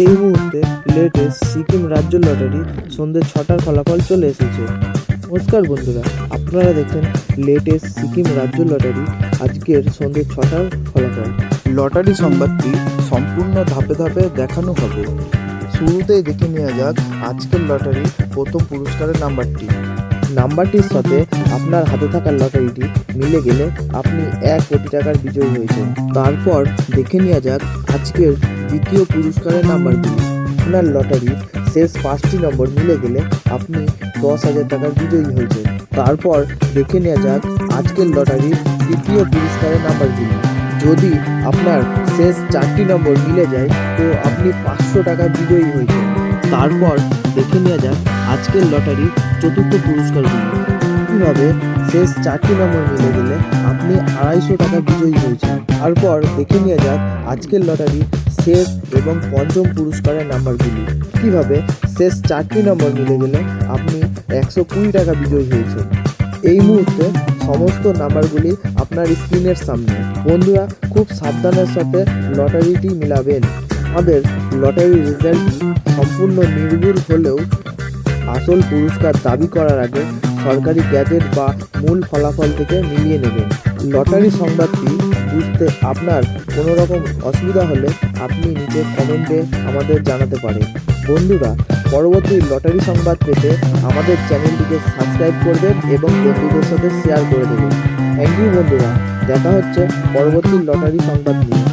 এই মুহূর্তে লেটেস্ট সিকিম রাজ্য লটারি সন্ধ্যে 6টার ফলাফল চলে এসেছে। নমস্কার বন্ধুরা, আপনারা দেখছেন লেটেস্ট সিকিম রাজ্য লটারি আজকের সন্ধ্যে 6টার ফলাফল। লটারি সংবাদটি সম্পূর্ণ ধাপে ধাপে দেখানো হবে। শুরুতেই দেখে নেওয়া যাক আজকের লটারির প্রথম পুরস্কারের নাম্বারটি। নাম্বারটির সাথে আপনার হাতে থাকা লটারিটি মিলে গেলে আপনি 1 কোটি টাকার বিজয়ী হয়েছেন। তারপর দেখে নেওয়া যাক আজকের দ্বিতীয় পুরস্কারের নাম্বারগুলি। আপনার লটারির শেষ 5টি নম্বর মিলে গেলে আপনি 10,000 টাকার বিজয়ী হয়েছেন। তারপর দেখে নেওয়া যাক আজকের লটারির তৃতীয় পুরস্কারের নাম্বারগুলি। যদি আপনার শেষ 4টি নম্বর মিলে যায় তো আপনি 500 টাকার বিজয়ী হয়েছেন। তারপর দেখে নেওয়া যাক আজকের লটারির চতুর্থ পুরস্কারগুলি। কীভাবে শেষ 4টি নম্বর মিলে গেলে আপনি 250 টাকা বিজয়ী হয়েছেন। তারপর দেখে নেওয়া যাক আজকের লটারির শেষ এবং পঞ্চম পুরস্কারের নাম্বারগুলি। কীভাবে শেষ 4টি নম্বর মিলে গেলে আপনি 120 টাকা বিজয়ী হয়েছেন। এই মুহূর্তে সমস্ত নাম্বারগুলি আপনার স্ক্রিনের সামনে। বন্ধুরা, খুব সাবধানের সাথে লটারিটি মিলাবেন। আমাদের লটারির রেজাল্টটি সম্পূর্ণ নির্ভুল হলেও আসল পুরস্কার দাবি করার আগে সরকারি গ্যাজেট বা মূল ফলাফল থেকে মিলিয়ে নেবেন। লটারি সংবাদটি বুঝতে আপনার কোনো রকম অসুবিধা হলে আপনি নিচে কমেন্টে আমাদের জানাতে পারেন। বন্ধুরা, পরবর্তী লটারি সংবাদ পেতে আমাদের চ্যানেলটিকে সাবস্ক্রাইব করবেন এবং বন্ধুদের সাথে শেয়ার করে দেবেন। থ্যাংক ইউ বন্ধুরা, দেখা হচ্ছে পরবর্তী লটারি সংবাদ নিয়ে।